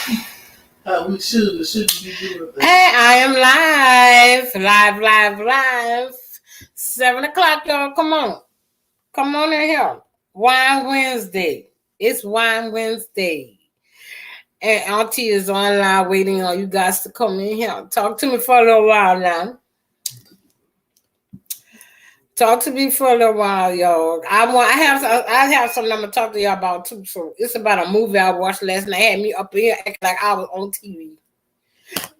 We shouldn't be doing that. Hey, I am live. 7 o'clock, y'all. Come on in here. Wine Wednesday. It's Wine Wednesday. And Auntie is online waiting on you guys to come in here. Talk to me for a little while now. Talk to me for a little while, y'all. I have something I'm gonna talk to y'all about too. So it's about a movie I watched last night. It had me up here acting like I was on TV.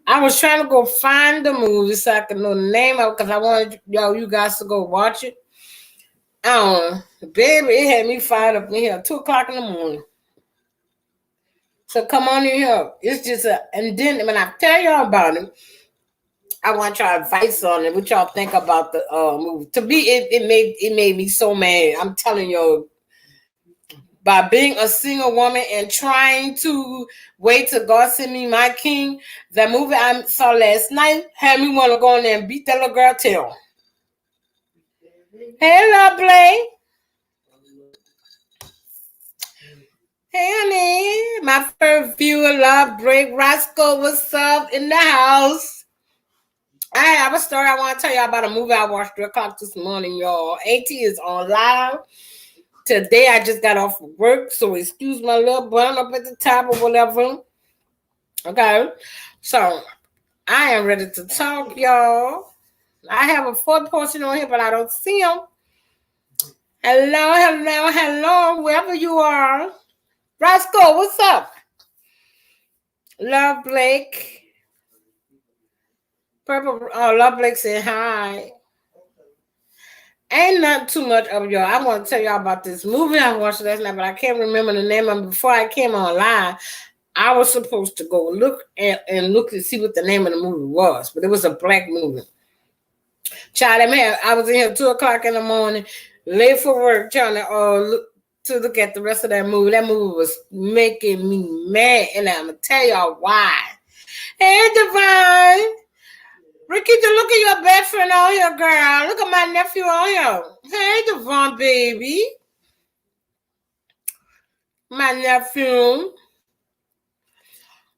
I was trying to go find the movie so I could know the name of it because I wanted you guys to go watch it. Baby, it had me fired up in here 2 o'clock in the morning. So come on in here. It's just and then when I tell y'all about it, I want y'all advice on it. What y'all think about the movie? To me, it made me so mad. I'm telling you, by being a single woman and trying to wait till God send me my king, that movie I saw last night had me want to go in there and beat that little girl tail. Hey, lovely. Hey, honey. My first viewer, Love Break. Roscoe, what's up in the house? I have a story I want to tell y'all about a movie I watched 3 o'clock this morning, y'all. AT is on live. Today I just got off of work, so excuse my little bun up at the top or whatever. Okay, so I am ready to talk, y'all. I have a fourth person on here, but I don't see him. Hello, wherever you are. Roscoe, what's up? Love Blake. Purple, Love Blake said hi. Ain't not too much of y'all. I want to tell y'all about this movie I watched last night, but I can't remember the name of it. Before I came online, I was supposed to go look and look to see what the name of the movie was, but it was a black movie. Child, I was in here 2 o'clock in the morning, late for work, trying to look at the rest of that movie. That movie was making me mad, and I'm gonna tell y'all why. Hey, Divine. Ricky, look at your best friend on here, girl. Look at my nephew on here. Hey, Devon, baby. My nephew.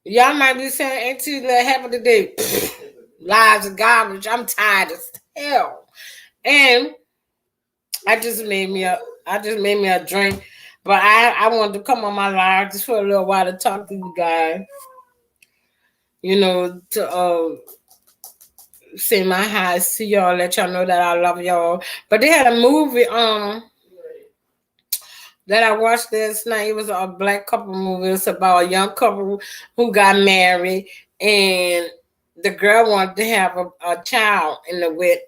Y'all might be saying, ain't you little happy today? Lives of garbage. I'm tired as hell. And I just made me a drink. But I wanted to come on my live just for a little while to talk to you guys. You know, to say my hi, see y'all, let y'all know that I love y'all. But they had a movie that I watched last night. It was a black couple movie. It's about a young couple who got married, and the girl wanted to have a child in the when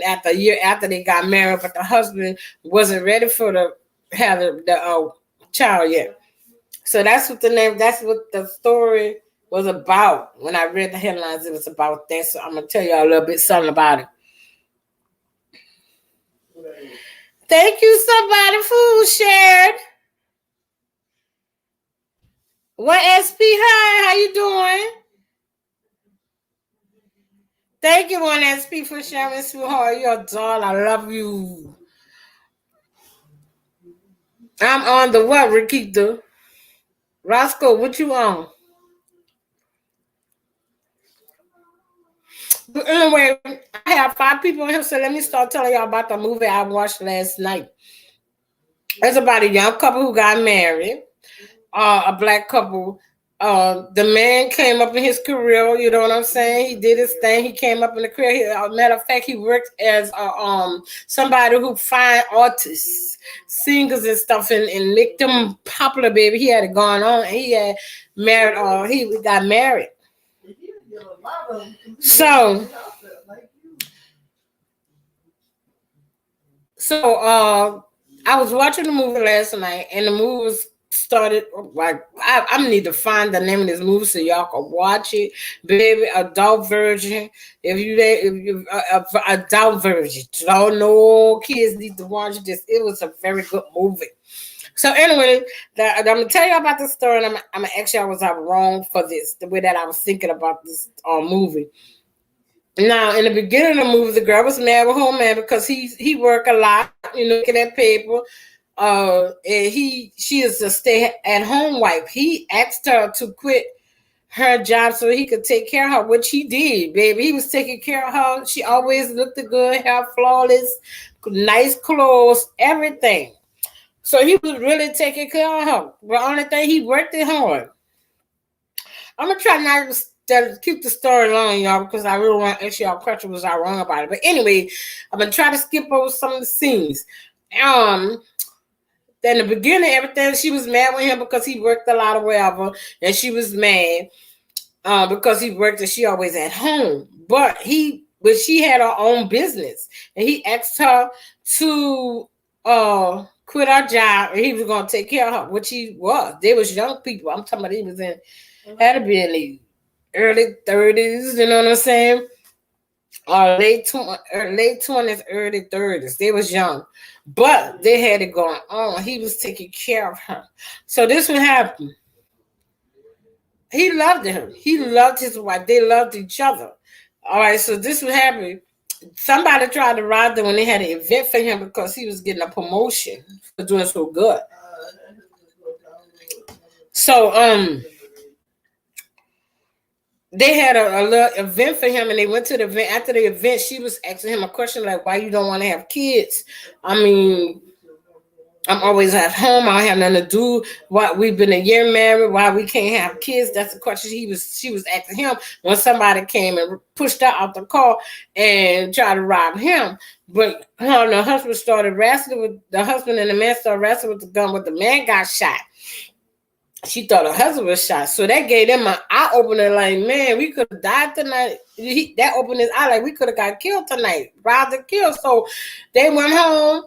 after a year after they got married, but the husband wasn't ready for the have the child yet. So that's what the story was about. When I read the headlines, it was about that. So I'm gonna tell y'all a little bit something about it. Thank you, somebody who shared. What SP? Hi, how you doing? Thank you, One SP, for sharing, sweetheart. You're a doll. I love you. I'm on the what, Rikita? Roscoe, what you on? But anyway, I have 5 people here, so let me start telling y'all about the movie I watched last night. It's about a young couple who got married, a black couple. The man came up in his career, you know what I'm saying? He did his thing. He came up in the career. Matter of fact, he worked as somebody who find artists, singers and stuff, and make them popular, baby. He had it going on. And he had married. He got married. So I was watching the movie last night, and the movie was started like I need to find the name of this movie so y'all can watch it, baby. Adult version. If you adult version, don't know kids need to watch this. It was a very good movie. So anyway, I'm gonna tell you about the story, and I'm actually I was wrong for this the way that I was thinking about this movie. Now, in the beginning of the movie, the girl was mad with her man because he work a lot, get that paper. And she is a stay at home wife. He asked her to quit her job so he could take care of her, which he did, baby. He was taking care of her. She always looked good, hair flawless, nice clothes, everything. So he was really taking care of her. The only thing, he worked it hard. I'm gonna try not to keep the story long, y'all, because I really want to ask y'all questions. Was I wrong about it? But anyway, I'm gonna try to skip over some of the scenes. In the beginning, everything, she was mad with him because he worked a lot or whatever, and she was mad because he worked and she always at home. But she had her own business, and he asked her to quit her job, and he was gonna take care of her, which he was. They was young people. I'm talking about he was had to be in the early 30s. You know what I'm saying? Or late 20s, early 30s. They was young, but they had it going on. He was taking care of her. So this would happen. He loved him. He loved his wife. They loved each other. All right, so this would happen. Somebody tried to rob them when they had an event for him because he was getting a promotion for doing so good. So they had a little event for him, and they went to the event. After the event, she was asking him a question like, why you don't want to have kids? I mean, I'm always at home. I don't have nothing to do. Why we've been a year married? Why we can't have kids? That's the question she was asking him when somebody came and pushed her out the car and tried to rob him. But the husband started wrestling with the husband, and the man started wrestling with the gun. But the man got shot. She thought her husband was shot. So that gave them an eye opener, like, man, we could have died tonight. That opened his eye, like, we could have got killed tonight, rather killed. So they went home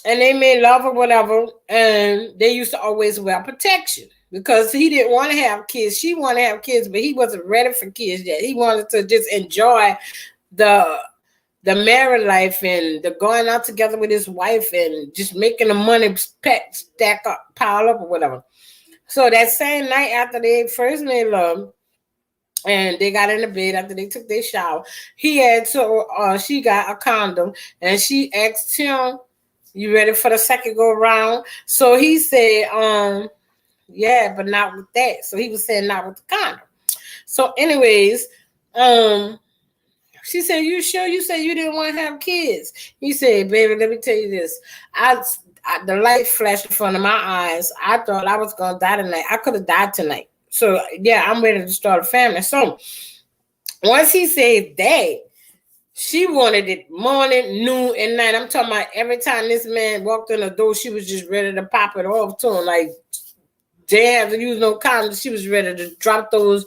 and they made love or whatever. And they used to always wear protection because he didn't want to have kids. She wanted to have kids, but he wasn't ready for kids yet. He wanted to just enjoy the married life and the going out together with his wife and just making the money stack up, pile up or whatever. So that same night after they first made love and they got in the bed after they took their shower, she got a condom and she asked him, you ready for the second go round? So he said, yeah, but not with that. So he was saying not with the condom. So anyways, she said, you sure? You said you didn't want to have kids. He said, baby, let me tell you this. The light flashed in front of my eyes. I thought I was going to die tonight. I could have died tonight. So, yeah, I'm ready to start a family. So, once he said that, she wanted it morning, noon, and night. I'm talking about every time this man walked in the door, she was just ready to pop it off to him. Like, they didn't have to use no condoms. She was ready to drop the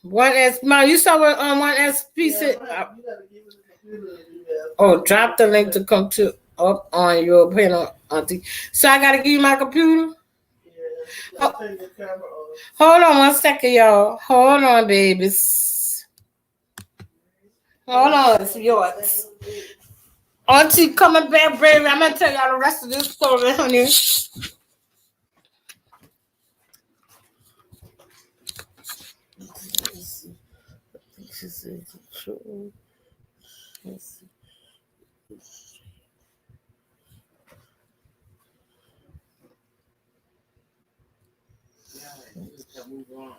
one S. Mom, you saw what one S piece said. Drop the link to come to up on your panel, Auntie. So I gotta give you my computer. Yeah. Hold on 1 second, y'all. Hold on, babies. Hold on, it's yours. Auntie coming back, baby. I'm gonna tell y'all the rest of this story, honey. Move on.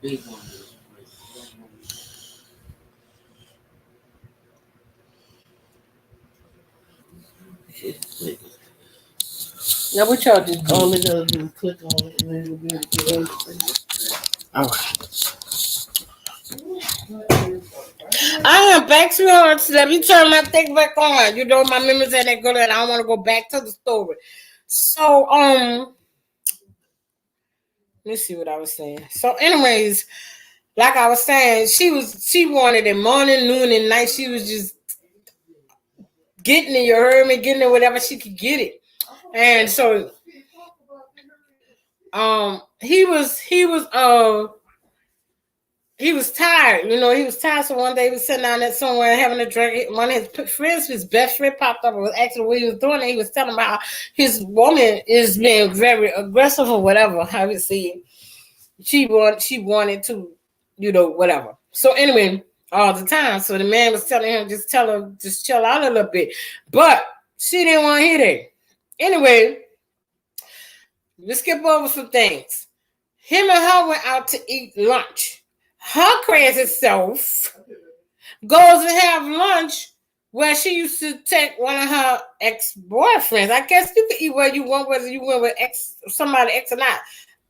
Big one. Now what y'all just do? All they gotta do is click on it and then you'll be able to get everything. All right. I am back, sweetheart. Let me turn my thing back on. You know my memories ain't that good, and I don't want to go back to the story. So let me see what I was saying. So, anyways, like I was saying, she wanted it morning, noon, and night. She was just getting it, you heard me, getting it whatever she could get it. And so he was tired, he was tired. So one day he was sitting down there somewhere having a drink. One of his friends, his best friend, popped up and was asking what he was doing, and he was telling about his woman is being very aggressive or whatever. How you see, she wanted to, whatever. So anyway, all the time. So the man was telling him, just chill out a little bit. But she didn't want to hear that. Anyway, Let's skip over some things. Him and her went out to eat lunch. Her crazy self goes and have lunch where she used to take one of her ex-boyfriends. I guess you can eat where you want, whether you went with somebody ex or not.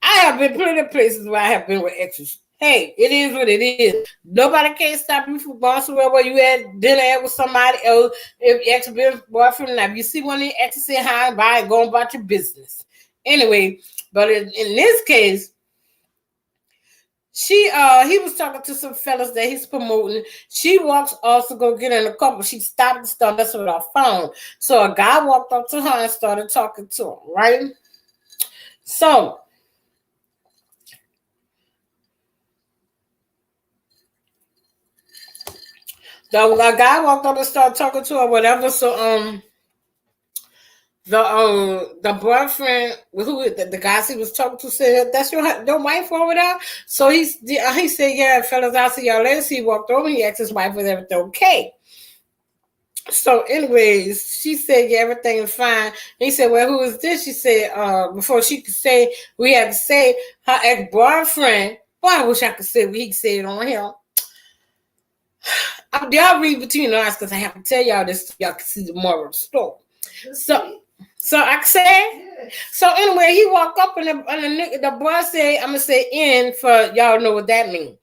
I have been plenty of places where I have been with exes. Hey, it is what it is. Nobody can stop you from going somewhere where you had dinner at with somebody else. If ex-boyfriend, now if you see one of your exes, say hi and bye and go about your business. Anyway, but in this case, he was talking to some fellas that he's promoting. She walks off to go get in the car, but she stopped and started messing with her phone. So a guy walked up to her and started talking to her, right? So the guy walked up and started talking to her, whatever. So the boyfriend who the guys he was talking to said, "That's your wife over there." So he said, "Yeah, fellas, I'll see y'all later." So he walked over. He asked his wife, "Was everything okay?" So, anyways, she said, "Yeah, everything is fine." He said, "Well, who is this?" She said, before she could say, we had to say her ex-boyfriend. Boy, I wish I could say what he said it on him. Y'all read between the lines because I have to tell y'all this so y'all can see the moral of the story. So I said, so anyway, he walked up and the boy said, I'm going to say in for y'all know what that means.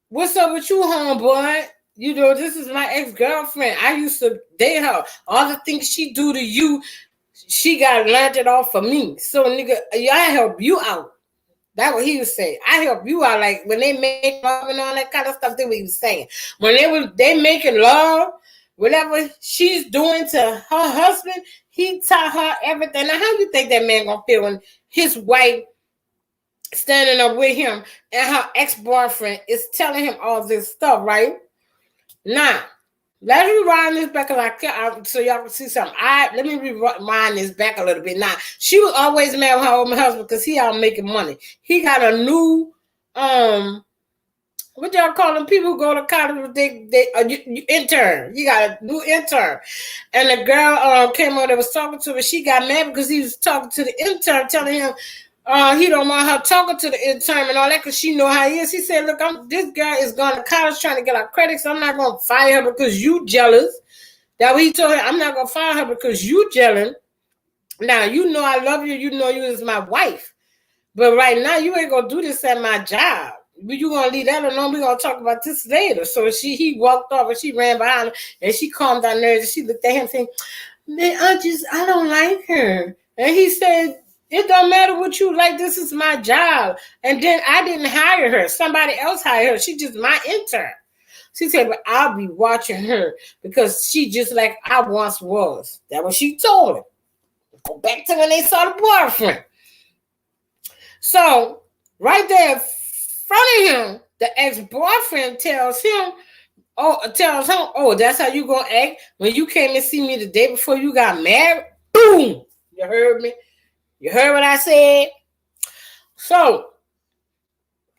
"What's up with you, homeboy? You know, this is my ex-girlfriend. I used to date her. All the things she do to you, she got learned it off for me. So, nigga, I help you out." That's what he was saying. I help you out. Like when they make love and all that kind of stuff, that's what he was saying. When they making love, whatever she's doing to her husband, he taught her everything. Now, how you think that man gonna feel when his wife standing up with him and her ex-boyfriend is telling him all this stuff, right? Now, let me rewind this back so y'all can see something. Let me rewind this back a little bit. Now, she was always mad with her old husband because he out making money. He got a new what y'all call them? People who go to college, they intern. He got a new intern. And the girl came on that was talking to her. She got mad because he was talking to the intern, telling him he don't want her talking to the intern and all that because she know how he is. He said, "Look, this girl is going to college trying to get her credits. I'm not going to fire her because you jealous." That what he told her, "I'm not going to fire her because you jealous. Now, you know I love you. You know you is my wife. But right now, you ain't going to do this at my job. You going to leave that alone. We're going to talk about this later." So he walked off and she ran behind her and she calmed down there and she looked at him saying, "Man, I don't like her." And he said, "It don't matter what you like. This is my job. And then I didn't hire her. Somebody else hired her. She just my intern." She said, "But I'll be watching her because she just like I once was." That's what she told him. Go back to when they saw the boyfriend. So right there in front of him, the ex-boyfriend tells him, "Oh, that's how you gonna act when you came and see me the day before you got married?" Boom! You heard me? You heard what I said? So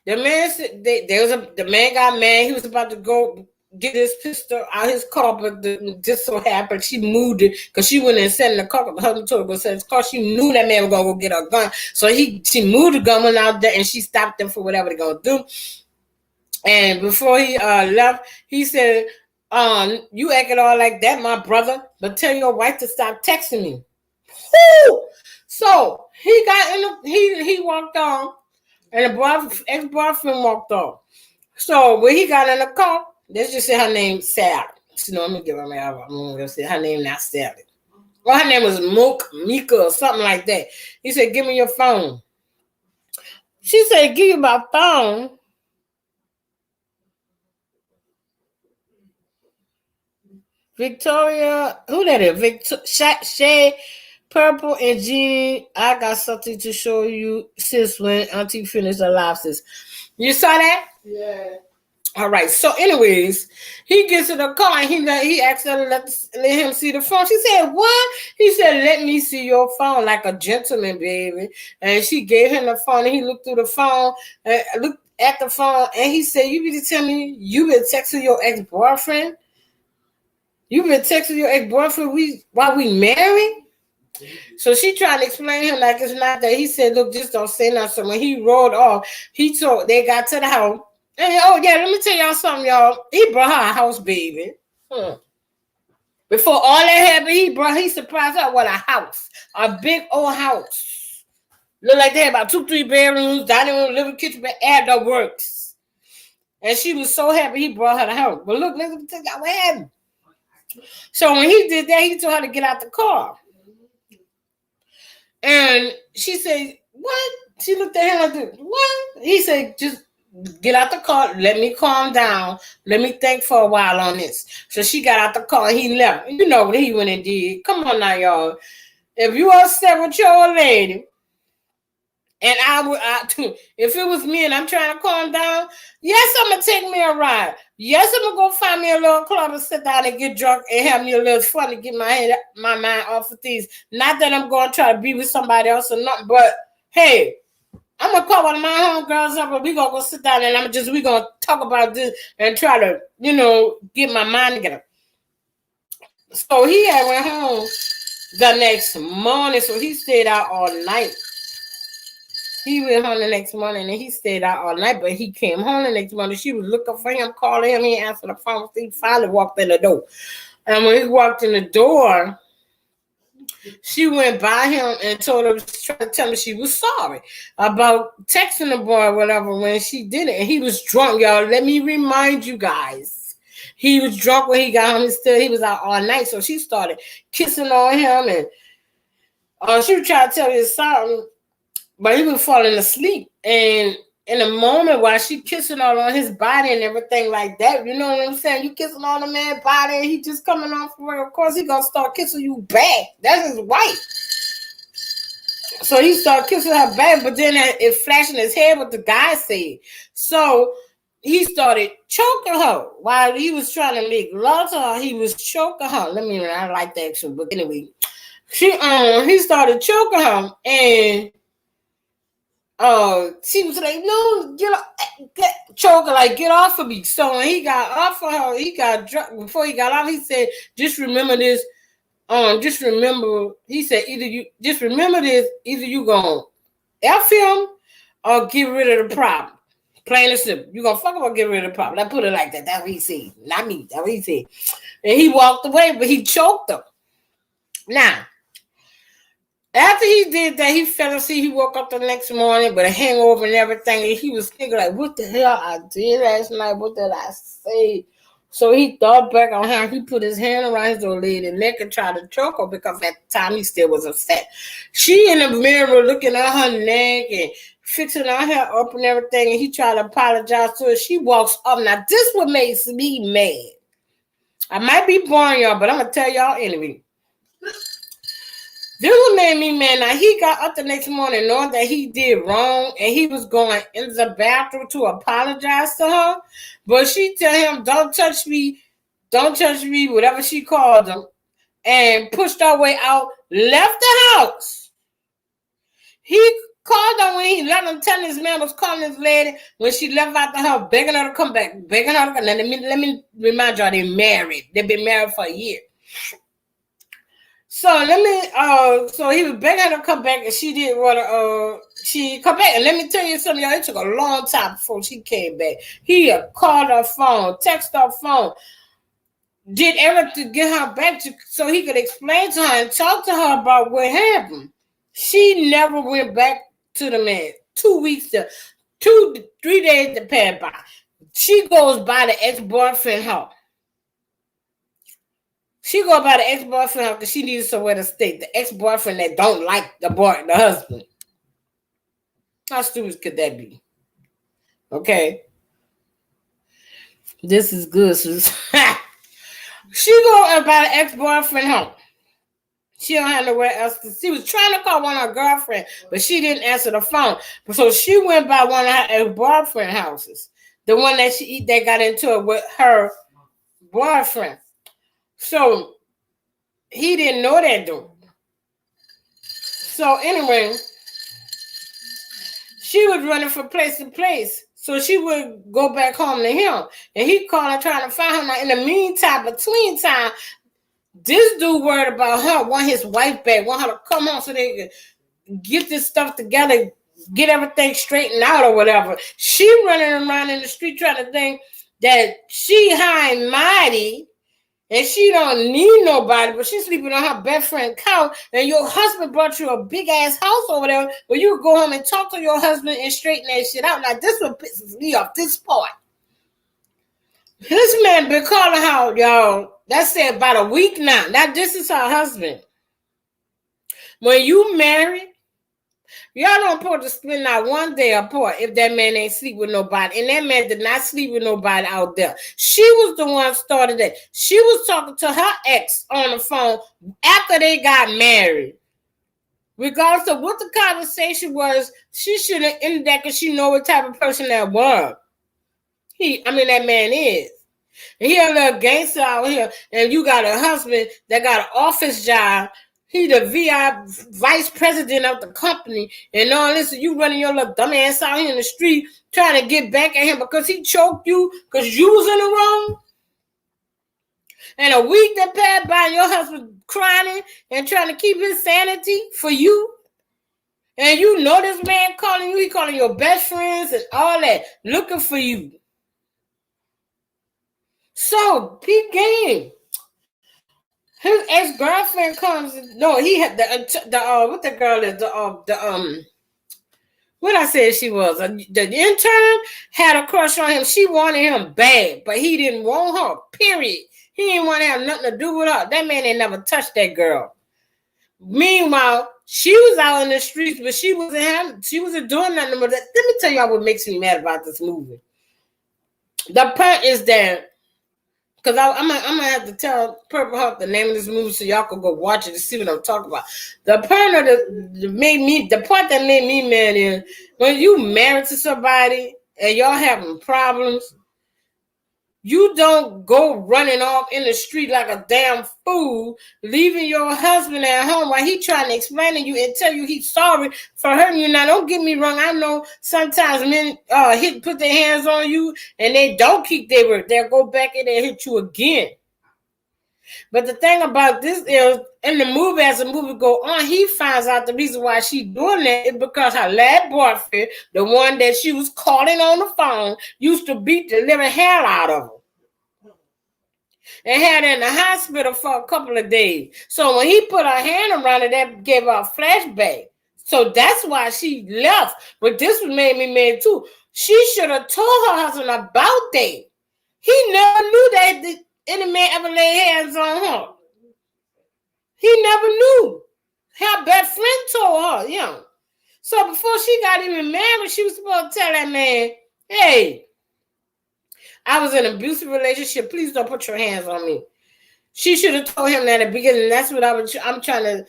the man said the man got mad. He was about to go get his pistol out his car, but just so happened she moved it because she went and sat in the car. The husband told her to go sit in his car. She knew that man was gonna go get her gun, so she moved the gun out there and she stopped them for whatever they're gonna do. And before he left, he said, "You acting all like that, my brother, but tell your wife to stop texting me." Woo! So he got he walked on, and the ex-boyfriend walked off. So when he got in the car, let's just say her name Sally. You know, I'm gonna give her name. I'm gonna say her name not Sally. Well, her name was Mika or something like that. He said, "Give me your phone." She said, "Give you my phone." Victoria, who that is? Shay, Purple, and Jean. I got something to show you since when Auntie finished her live, sis. You saw that? Yeah. All right. So, anyways, he gets in the car and he asked her to let him see the phone. She said, "What?" He said, "Let me see your phone like a gentleman, baby." And she gave him the phone and he looked through the phone and looked at the phone and he said, "You need to tell me you been texting your ex-boyfriend? You've been texting your ex-boyfriend while we married?" So she trying to explain him like it's not that. He said, look, just don't say nothing. So when he rolled off, they got to the house. And oh yeah, let me tell y'all something, y'all. He brought her a house, baby. Before all that happened, he surprised her with a house. A big old house. Look like they had about 2-3 bedrooms, dining room, living kitchen, but add the works. And she was so happy he brought her the house. But look, let me tell y'all what happened. So when he did that, he told her to get out the car. And she said, what? She looked at him like this. What? He said, just get out the car. Let me calm down. Let me think for a while on this. So she got out the car and he left. You know what he went and did. Come on now, y'all. If you upset with your old lady, and if it was me and I'm trying to calm down, yes, I'm going to take me a ride. Yes, I'm going to go find me a little club and sit down and get drunk and have me a little fun to get my mind off of things. Not that I'm going to try to be with somebody else or nothing, but hey, I'm going to call one of my homegirls up and we're going to go sit down and we're going to talk about this and try to, get my mind together. So he had went home the next morning, so he stayed out all night. He went home the next morning and he stayed out all night, but he came home the next morning. She was looking for him, calling him. He answered the phone. He finally walked in the door. And when he walked in the door, she went by him and told him, trying to tell him she was sorry about texting the boy or whatever when she did it. And he was drunk, y'all. Let me remind you guys. He was drunk when he got home. He was out all night. So she started kissing on him and she was trying to tell him something. But he was falling asleep. And in a moment while she kissing all on his body and everything like that, you know what I'm saying? You kissing on a man's body and he just coming off for it. Of course, he going to start kissing you back. That's his wife. So he started kissing her back, but then it flashed in his head what the guy said. So he started choking her while he was trying to make love to her. He was choking her. I like that action, but anyway, he started choking her and she was like, no, choker, like, get off of me. So when he got off of her, he got drunk. Before he got off, he said, just remember this. He said, either you gonna F him or get rid of the problem. Plain and simple. You gonna fuck him or get rid of the problem. I put it like that. That's what he said. Not me. That's what he said. And he walked away, but he choked her. Now, after he did that, he fell asleep. He woke up the next morning with a hangover and everything. And he was thinking like, what the hell I did last night? What did I say? So he thought back on how he put his hand around his old lady's neck and tried to choke her because at the time he still was upset. She in the mirror looking at her neck and fixing her hair up and everything. And he tried to apologize to her. She walks up. Now, this what makes me mad. I might be boring y'all, but I'm going to tell y'all anyway. This what made me mad. Now, he got up the next morning knowing that he did wrong and he was going in the bathroom to apologize to her. But she tell him, don't touch me, whatever she called him, and pushed her way out, left the house. He called her when he let him tell his man was calling his lady when she left out the house, begging her to come back, Now, let me remind y'all, they married. They've been married for a year. So so he was begging her to come back and she didn't want to, she come back. And let me tell you something, y'all, it took a long time before she came back. He called her phone, texted her phone, did everything to get her back so he could explain to her and talk to her about what happened. She never went back to the man. 3 days to pass by. She goes by the ex-boyfriend house. She go by the ex-boyfriend because she needs somewhere to stay. The ex-boyfriend that don't like the husband. How stupid could that be? Okay. This is good. She go by the ex-boyfriend home. She don't have nowhere else to. She was trying to call one of her girlfriends, but she didn't answer the phone. So she went by one of her ex-boyfriend houses. The one that they got into it with her boyfriend. So he didn't know that though. So anyway, she was running from place to place. So she would go back home to him. And he called her trying to find him. Now, in the meantime, between time, This dude worried about her, want his wife back, want her to come home so they can get this stuff together, get everything straightened out or whatever. She running around in the street trying to think that she high and mighty and she don't need nobody, but she's sleeping on her best friend couch, and your husband brought you a big ass house over there where you go home and talk to your husband and straighten that shit out. Now this what pisses me off, this part. This man been calling her, y'all. That's it, about a week now. Now this is her husband. When you married, y'all don't supposed to spend not one day apart if that man ain't sleep with nobody. And that man did not sleep with nobody out there. She was the one started that. She was talking to her ex on the phone after they got married. Regardless of what the conversation was, she should have ended that because she know what type of person that was. That man is. And he a little gangster out here, and you got a husband that got an office job. He the VI vice president of the company and all this, and you running your little dumb ass out here in the street trying to get back at him because he choked you because you was in the wrong. And a week that passed by, your husband crying and trying to keep his sanity for you. And you know this man calling you, he calling your best friends and all that, looking for you. So, peep game. His ex-girlfriend comes. No, he had what the girl is what I said she was. The intern had a crush on him. She wanted him bad, but he didn't want her. Period. He didn't want to have nothing to do with her. That man ain't never touched that girl. Meanwhile, she was out in the streets, but she wasn't doing nothing. But let me tell y'all what makes me mad about this movie. The part is that. Because I'm gonna have to tell Purple Heart the name of this movie so y'all can go watch it to see what I'm talking about. The part that made me mad is when you married to somebody and y'all having problems, you don't go running off in the street like a damn fool, leaving your husband at home while he trying to explain to you and tell you he's sorry for hurting you. Now, don't get me wrong. I know sometimes men put their hands on you and they don't keep their word. They'll go back in and hit you again. But the thing about this is, in the movie, as the movie go on, he finds out the reason why she doing that is because her last boyfriend, the one that she was calling on the phone, used to beat the living hell out of her and had her in the hospital for a couple of days. So when he put her hand around her, that gave her a flashback. So that's why she left. But this made me mad too. She should have told her husband about that. He never knew that any man ever laid hands on her. He never knew. Her best friend told her, yeah. So before she got even married, she was supposed to tell that man, hey, I was in an abusive relationship. Please don't put your hands on me. She should have told him that at the beginning. That's what I'm trying to.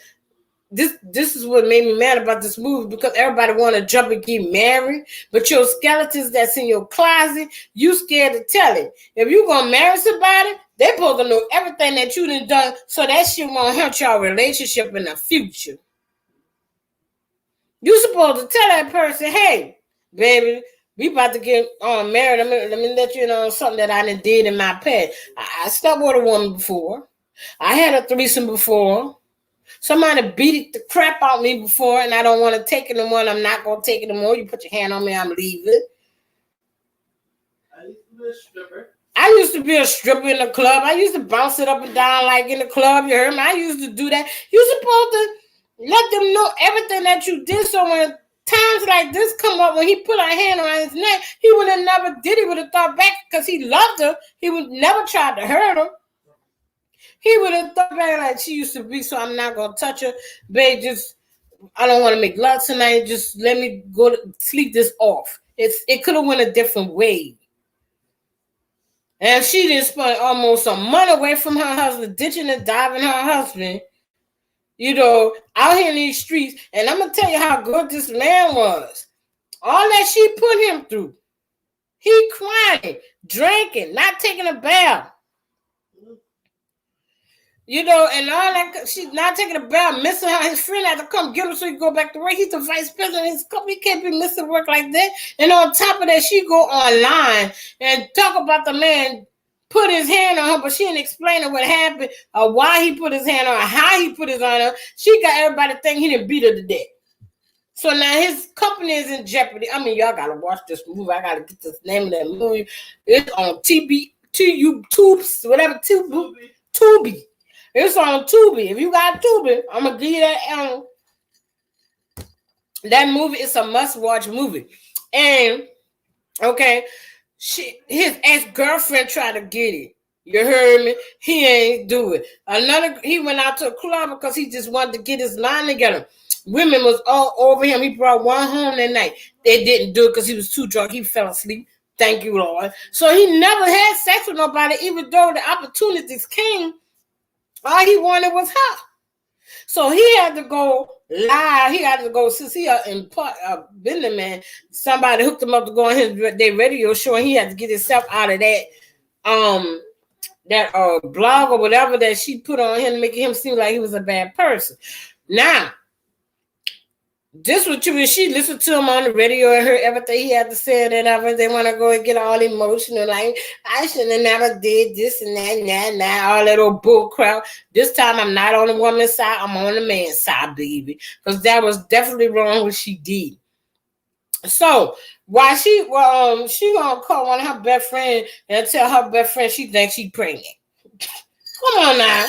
This is what made me mad about this movie, because everybody want to jump and get married, but your skeletons that's in your closet, you scared to tell it. If you gonna marry somebody, they supposed to know everything that you done, so that shit won't hurt your relationship in the future. You supposed to tell that person, hey, baby, we about to get married. Let me let you know something that I did in my past. I slept with a woman before. I had a threesome before. Somebody beat the crap out of me before, and I don't want to take it no more. I'm not going to take it no more. You put your hand on me, I'm leaving. I used to be a stripper in the club. I used to bounce it up and down like in the club. You heard me? I used to do that. You're supposed to let them know everything that you did. So when times like this come up, when he put a hand on his neck, he would have never did. He would have thought back because he loved her. He would never try to hurt her. He would have thought back like she used to be, so I'm not going to touch her. Babe, I don't want to make love tonight. Just let me go to sleep this off. It could have went a different way. And she didn't spend almost a month away from her husband, ditching and diving her husband, out here in these streets. And I'm going to tell you how good this man was. All that she put him through. He crying, drinking, not taking a bath. And all that, she's not taking a bath, missing her. His friend had to come get him so he go back to work. He's the vice president of his company. He can't be missing work like that. And on top of that, she go online and talk about the man put his hand on her, but she didn't explain what happened or why he put his hand on her, how he put his hand on her. She got everybody thinking he didn't beat her to death. So now his company is in jeopardy. I mean, y'all gotta watch this movie. I gotta get the name of that movie. It's on Tubes, whatever, Tubi. It's on Tubi. If you got Tubi, I'm gonna give you that movie. It's a must-watch movie. And okay, his ex-girlfriend tried to get it. You heard me? He ain't do it. He went out to a club because he just wanted to get his line together. Women was all over him. He brought one home that night. They didn't do it because he was too drunk. He fell asleep. Thank you, Lord. So he never had sex with nobody, even though the opportunities came. All he wanted was her. So he had to go live. He had to go, since he a business man, somebody hooked him up to go on their radio show, and he had to get himself out of that blog or whatever that she put on him, making him seem like he was a bad person. Now, this was true. She listened to him on the radio and heard everything he had to say and whatever. They want to go and get all emotional, like, I shouldn't have never did this and that, all that old bull crap. This time I'm not on the woman's side, I'm on the man's side, baby. Because that was definitely wrong what she did. So while she gonna call one of her best friend and tell her best friend she thinks she pregnant. Come on now.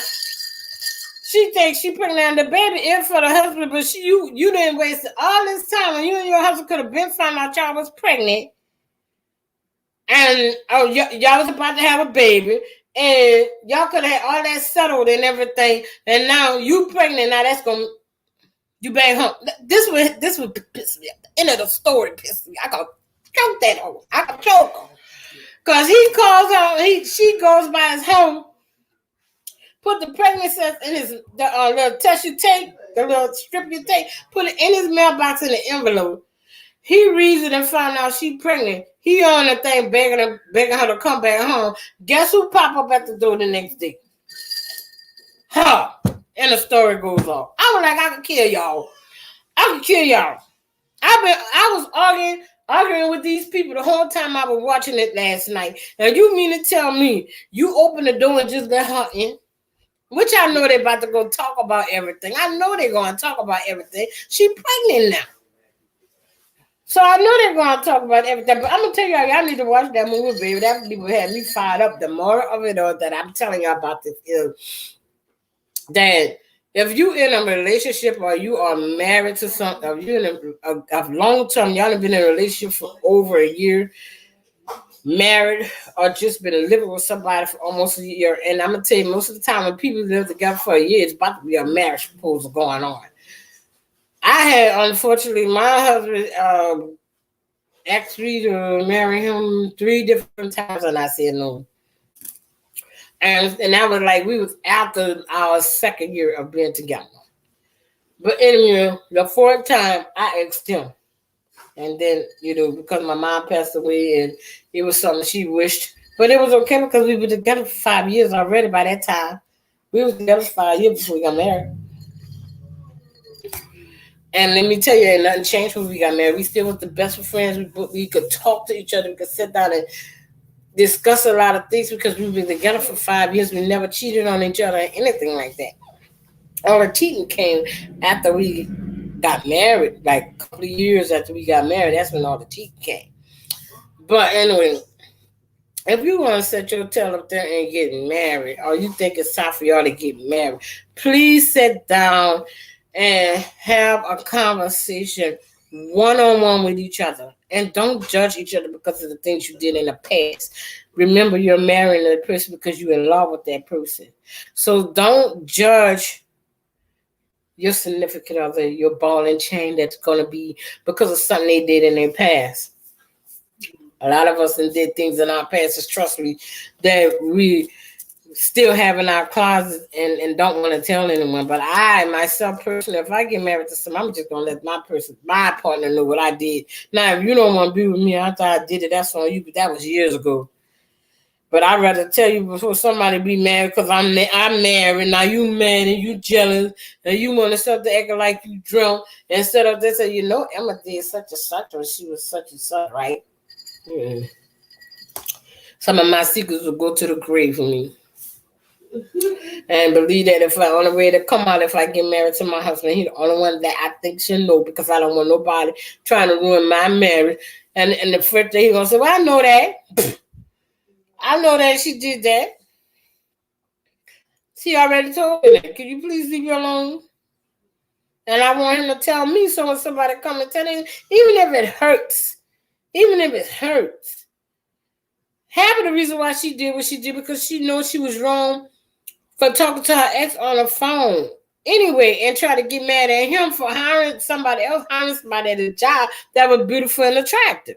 She thinks she pregnant, and the baby is for the husband, but you didn't waste all this time, and you and your husband could have been found out y'all was pregnant, and y'all was about to have a baby, and y'all could have had all that settled and everything, and now you pregnant. Now that's gonna you bang home. This would piss me off. The end of the story pissed me. I gotta choke that home. I gotta choke him because he calls out. She goes by his home. Put the pregnancy in the little test you take, the little strip you take, put it in his mailbox in the envelope. He reads it and found out she pregnant. He on the thing begging her to come back home. Guess who pop up at the door the next day? Her. And the story goes on. I was like, I could kill y'all. I was arguing with these people the whole time I was watching it last night. Now you mean to tell me you open the door and just let her in? Which I know they're about to go talk about everything. I know they're going to talk about everything. She pregnant now. So I know they're going to talk about everything. But I'm going to tell y'all need to watch that movie, baby. That movie had me fired up. The moral of it all that I'm telling y'all about this is that if you in a relationship or you are married to something, if you're in a long term, y'all have been in a relationship for over a year, married or just been living with somebody for almost a year, and I'm gonna tell you, most of the time when people live together for a year, it's about to be a marriage proposal going on. I had, unfortunately, my husband asked me to marry him 3 different times, and I said no. And that was like we was after our 2nd year of being together. But anyway, the 4th time I asked him. And then, because my mom passed away and it was something she wished. But it was okay because we were together for 5 years already by that time. We were together for 5 years before we got married. And let me tell you, ain't nothing changed when we got married. We still was the best of friends. We could talk to each other. We could sit down and discuss a lot of things because we've been together for 5 years. We never cheated on each other or anything like that. All the cheating came after we got married, like a couple of years after we got married. That's when all the cheating came. But anyway, if you want to set your tail up there and get married, or you think it's time for y'all to get married, please sit down and have a conversation one-on-one with each other. And don't judge each other because of the things you did in the past. Remember, you're marrying that person because you're in love with that person. So don't judge your significant other, your ball and chain that's going to be because of something they did in their past. A lot of us did things in our past, trust me, that we still have in our closet and don't want to tell anyone. But I, myself personally, if I get married to someone, I'm just going to let my partner know what I did. Now, if you don't want to be with me after I did it, that's on you, but that was years ago. But I'd rather tell you before somebody be mad because I'm married. Now you mad and you jealous and you want to start to act like you drunk instead of this. Say, Emma did such and such or she was such and such, right? Some of my secrets will go to the grave for me. And believe that if I only way to come out if I get married to my husband, he's the only one that I think should know because I don't want nobody trying to ruin my marriage. And the first day he's gonna say, well, I know that. I know that she did that. She already told me that. Can you please leave me alone? And I want him to tell me so when somebody come and tell him, even if it hurts, half of the reason why she did what she did because she knows she was wrong for talking to her ex on the phone anyway and try to get mad at him for hiring somebody at a job that was beautiful and attractive.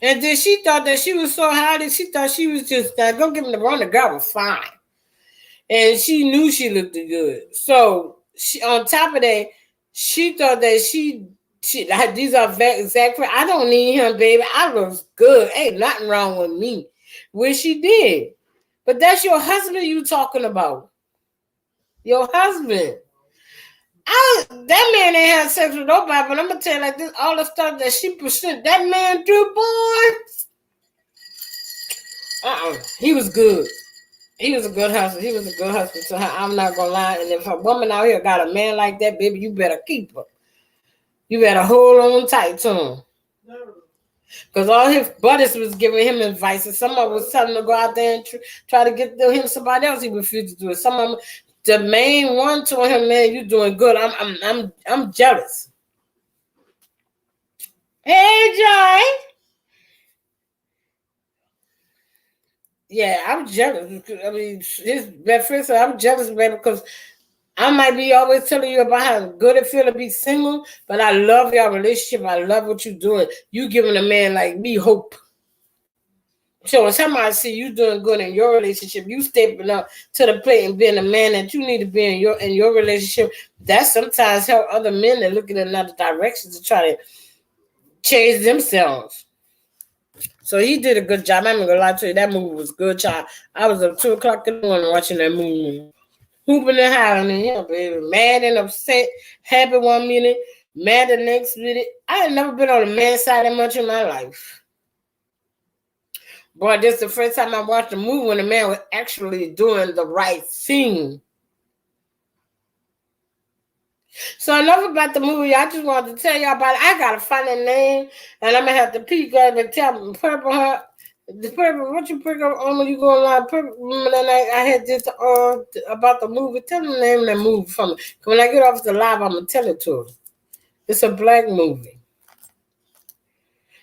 And then she thought that she was so hot and she thought she was just, don't get me wrong, the girl was fine. And she knew she looked good. So she, on top of that, she thought that she like, these are exact. I don't need him, baby. I look good. Ain't nothing wrong with me. Which she did. But that's your husband you talking about. Your husband. That man ain't had sex with nobody, but I'm going to tell you like this, all the stuff that she pursued, that man do, boy. He was good. He was a good husband. He was a good husband to her. I'm not going to lie. And if a woman out here got a man like that, baby, you better keep her. You better hold on tight to him. Because all his buddies was giving him advice, and some of them was telling him to go out there and try to get him somebody else. He refused to do it. Some of them, the main one told him, "Man, you doing good. I'm jealous." Hey, Joy. Yeah, I'm jealous. I mean, his best friend said, "I'm jealous, baby, because I might be always telling you about how good it feel to be single, but I love your relationship. I love what you're doing. You giving a man like me hope. So when somebody see you doing good in your relationship, you stepping up to the plate and being a man that you need to be in your relationship, that sometimes help other men to look in another direction to try to change themselves. So he did a good job. I'm not gonna lie to you, that movie was good, child. I was up 2:00 in the morning watching that movie. Hooping and hollering, yeah, baby. Mad and upset, happy 1 minute, mad the next minute. I had never been on the man side that much in my life. Boy, this is the first time I watched a movie when the man was actually doing the right thing. So enough about the movie. I just wanted to tell y'all about it. I gotta find a name, and I'm gonna have to peek up and tell me Purple Heart. The purple, what you pick up on when you go online? Purple, remember that night I had this about the movie. Tell me the name of that movie for me. When I get off the live, I'm gonna tell it to her. It's a black movie,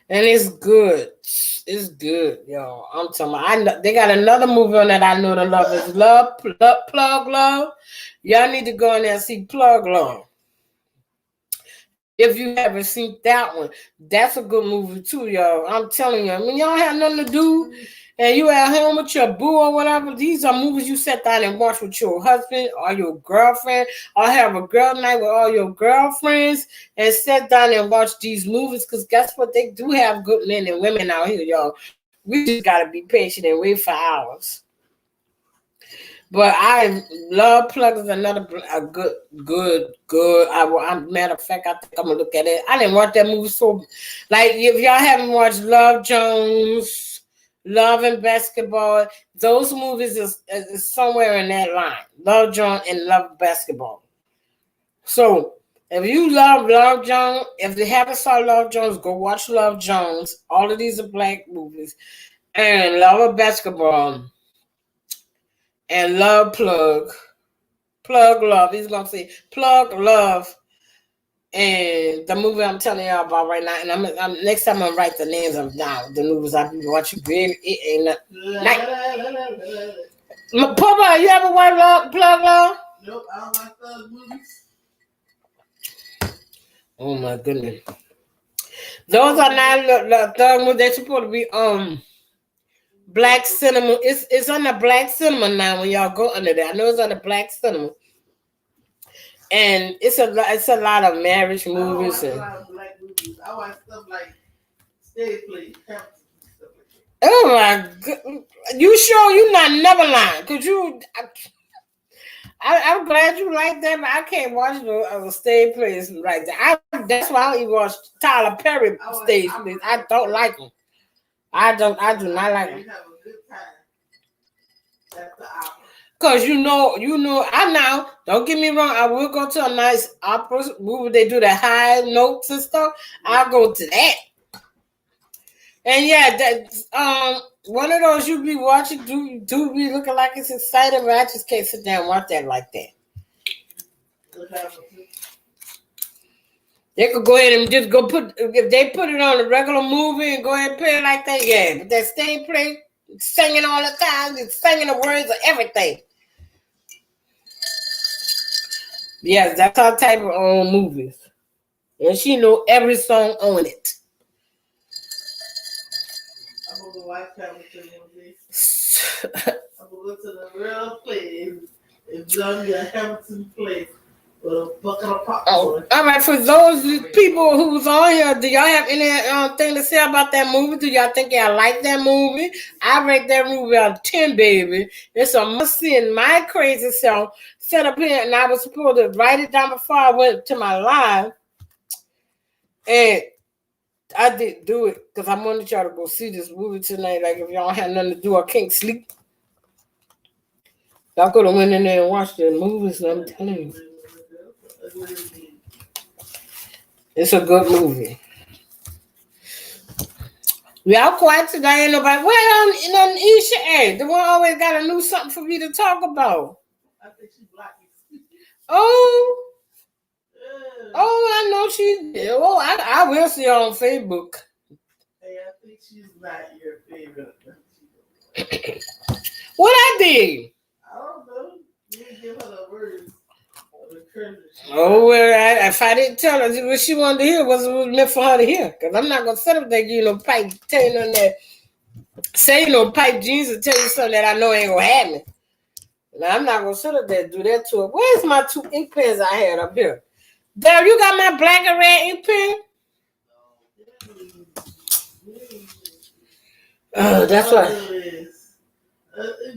and it's good. It's good, y'all. I'm talking about. I know, they got another movie on that I know to love. Is Plug Love. Y'all need to go in there and see Plug Love. If you haven't seen that one, that's a good movie too, y'all. I'm telling you. I mean, y'all have nothing to do and you at home with your boo or whatever, these are movies you sit down and watch with your husband or your girlfriend, or have a girl night with all your girlfriends and sit down and watch these movies, because guess what? They do have good men and women out here, y'all. We just got to be patient and wait for hours. But I love Plug is another good. Matter of fact, I think I'm gonna look at it. I didn't watch that movie so, like, if y'all haven't watched Love Jones, Love and Basketball, those movies is somewhere in that line. Love Jones and Love Basketball. So if you love Love Jones, if you haven't saw Love Jones, go watch Love Jones. All of these are black movies, and Love Basketball. And Love Plug Love. He's gonna say Plug Love, and the movie I'm telling y'all about right now. And I'm next time I'm gonna write the names of down. The movies I've been watching. It ain't like Papa. You ever watch Plug Love? Nope, I don't like those movies. Oh my goodness, those are not the third movies. They're supposed to be Black Cinema. It's on the Black Cinema now. When y'all go under there, I know it's on the Black Cinema, and it's a lot of marriage movies. I don't watch a lot of black movies. I watch stuff like Stage Play, stuff like that. Oh my god! You sure you not never lying? Cause you, I'm glad you like that, but I can't watch the Stage Plays like that. That's why I don't even watch Tyler Perry Stage Plays. I don't like them. I do not like You them. have a good time at the opera. Cause you know, I now don't get me wrong, I will go to a nice opera movie. They do the high notes and stuff. I'll go to that. And yeah, that one of those you be watching do be looking like it's exciting, but I just can't sit down and watch that like that. They could go ahead and just go put if they put it on a regular movie and go ahead and play it like that, yeah. But that stage play, singing all the time, it's singing the words of everything. Yes, that's our type of movies. And she know every song on it. I'm gonna go watch Hamilton one day. I'm gonna go to the real place and join the Hamilton place with a bucket of popcorn. Oh, all right. For those people who's on here, do y'all have any thing to say about that movie? Do y'all think y'all like that movie? I rate that movie out of 10, baby. It's a must see. And my crazy self set up here, and I was supposed to write it down before I went to my live, and I didn't do it because I wanted y'all to go see this movie tonight. Like if y'all had nothing to do, I can't sleep. Y'all could have went in there and watched the movies. I'm telling you. It's a good movie. Y'all quiet today, ain't nobody. Well, Isha, the one always got to know something for me to talk about. I think she blocked you. Oh, I know she. Oh, I will see her on Facebook. Hey, I think she's not your favorite. What I did? I don't know. You didn't give her the words. Oh, well, if I didn't tell her what she wanted to hear, was meant for her to hear. Because I'm not going to set up that, pipe, tell you nothing that, say, pipe jeans and tell you something that I know ain't going to happen. Now, I'm not going to sit up there and do that to her. Where's my 2 ink pens I had up here? Dale, you got my black and red ink pen? Oh, that's what.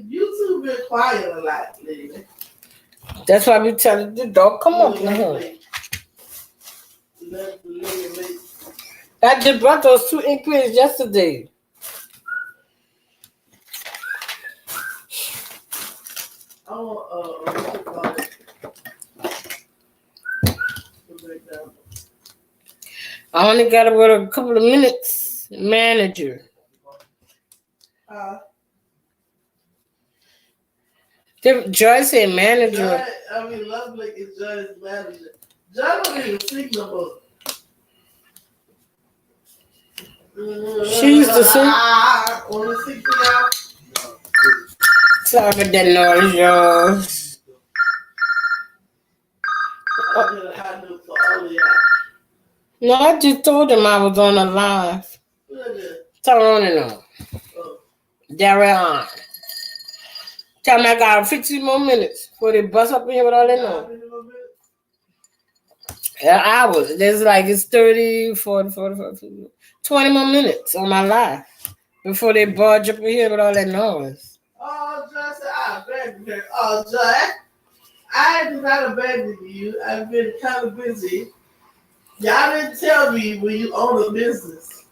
YouTube been quiet a lot lately. That's why we telling the dog, come on. I just brought those 2 ink pens yesterday. I only got about a couple of minutes. Manager. Joy said manager. Lovely is Joy's manager. Joy don't even sing no more. She used to sing. Only sing for y'all. Sorry, that noise, yours. I did a high note for all of y'all. No, I just told him I was on a live. Turn on and on. They're on. Tell me I got 15 more minutes before they bust up in here with all that noise. Yeah, hours. It's 30, 40, 45, 20 more minutes on my live before they barge up in here with all that noise. Oh, Joy said I abandoned her. Oh, Joy, I did not abandon you. I've been kind of busy. Y'all didn't tell me when you own a business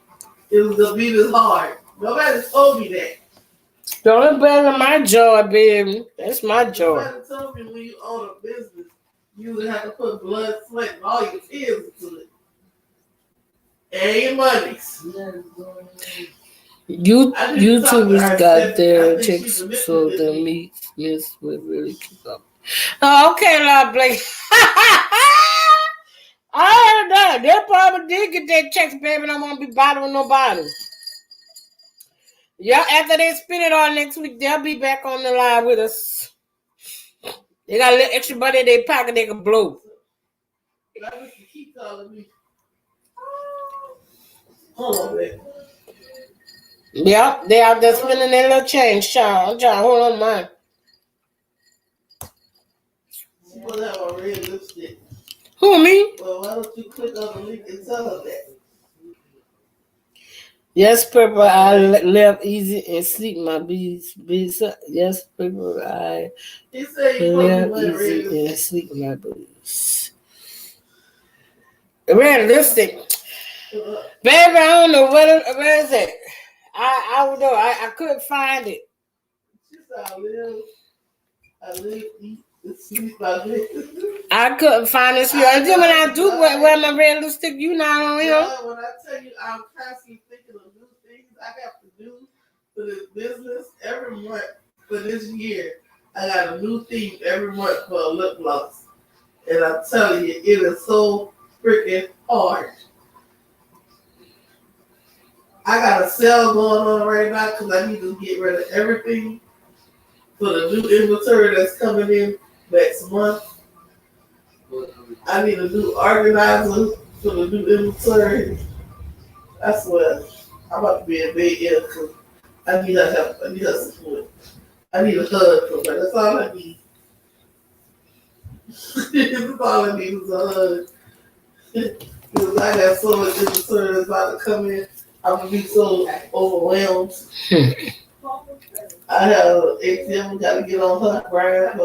it was going to be this hard. Nobody told me that. Don't abandon my joy, baby. That's my joy. Nobody told me when you own a business, you would have to put blood, sweat, and all your tears into it. And your monies. YouTubers got their chicks so the meats will really keep up. Oh, okay, Lord Blake. I heard that. They probably did get their checks, baby, and I won't be bothering nobody. Yeah, after they spin it all next week, they'll be back on the line with us. They got a little extra money in their pocket they can blow. Keep calling me. Hold on, baby. Yeah, they out there spending their little change, child. I'm trying to hold on mine. She supposed to have a red lipstick. Who, me? Well, why don't you click on the link and tell her that? Yes, Purple, I live easy and sleep my bees. Yes, Purple, I live easy and sleep my bees. Red lipstick. Baby, I don't know where is it. I don't know. I couldn't find it. She said, I live, eat, and sleep by this. I couldn't find this here. And then when I do wear my red lipstick, you not on here. Yeah, when I tell you I'm constantly thinking of new things I have to do for this business every month for this year. I got a new theme every month for a lip gloss. And I'm telling you, it is so freaking hard. I got a sale going on right now because I need to get rid of everything for the new inventory that's coming in next month. I need a new organizer for the new inventory. I swear, I'm about to be a big ill because I need her help. I need her support. I need a hug from her. That's all I need. That's all I need is a hug. Because I got so much inventory that's about to come in. I'm going to be so overwhelmed. I have ATM got to get on her brand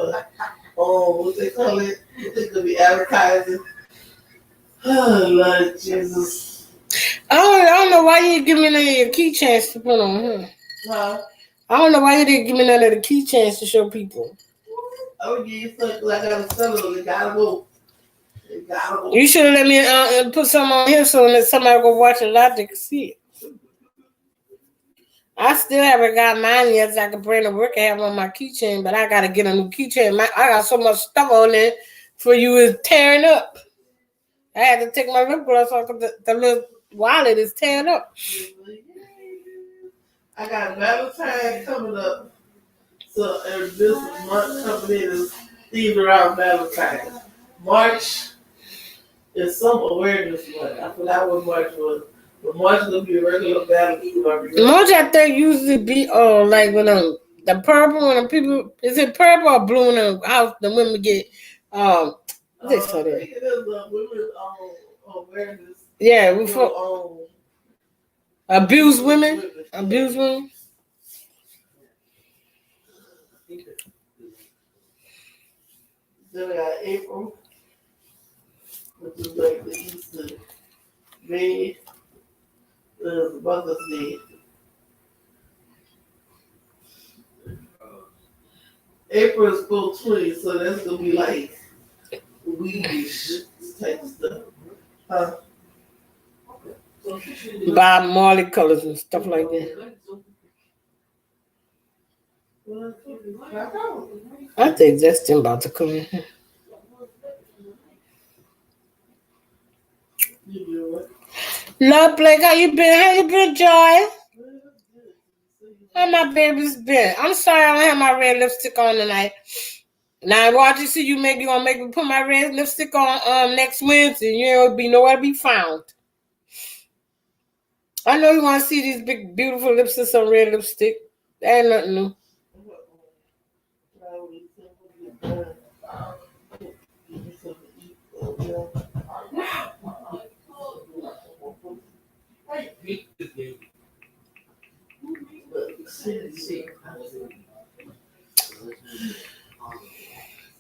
for what they call it. It's going to be advertising. Oh, Lord Jesus. I don't know why you didn't give me none of your keychains to put on here. Huh? I don't know why you didn't give me none of the keychains to show people. I would give you something like I got to sell it. They got to go. They got to go. You should have let me put some on here so that somebody go watch it live, they can see it. I still haven't got mine yet so I can bring the work I have on my keychain, but I got to get a new keychain. I got so much stuff on it for you is tearing up. I had to take my lip gloss off because the little wallet is tearing up. I got Valentine's coming up. So this month coming in is themed around Valentine's. March is some awareness month. I forgot what March was. But March is going to be a regular Valentine's. March, I think, usually be like when the purple, when the people, is it purple or blue in the house, the women get, this for that. It is women's awareness. Yeah, before, abuse women. Abuse women. Then we got April, which is like the Easter. May is Mother's Day. April is 420, so that's gonna be like weedish type of stuff. Huh? Bob Marley colors and stuff like that. I think Justin about to come in here. Love Blake, how you been? How you been, Joy? How my baby's been? I'm sorry I don't have my red lipstick on tonight. Now watch you see you gonna make me put my red lipstick on next Wednesday. You ain't be nowhere to be found. I know you want to see these big beautiful lipsticks on red lipstick. That ain't nothing new.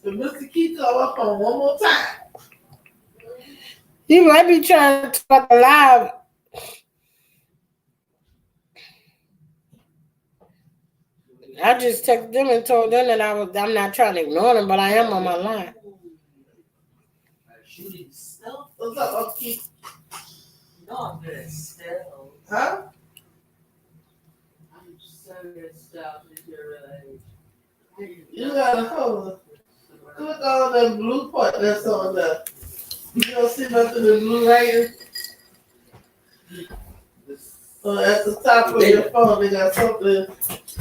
So Mr. Keith up on one more time. You might be trying to talk live. I just texted them and told them that I'm not trying to ignore them, but I am on my line. What's up, Keith? Not good still. Huh? I'm so good stuff at your age. You gotta click on the blue part that's on the. You don't see nothing in blue right? So at the top of your phone, they got something.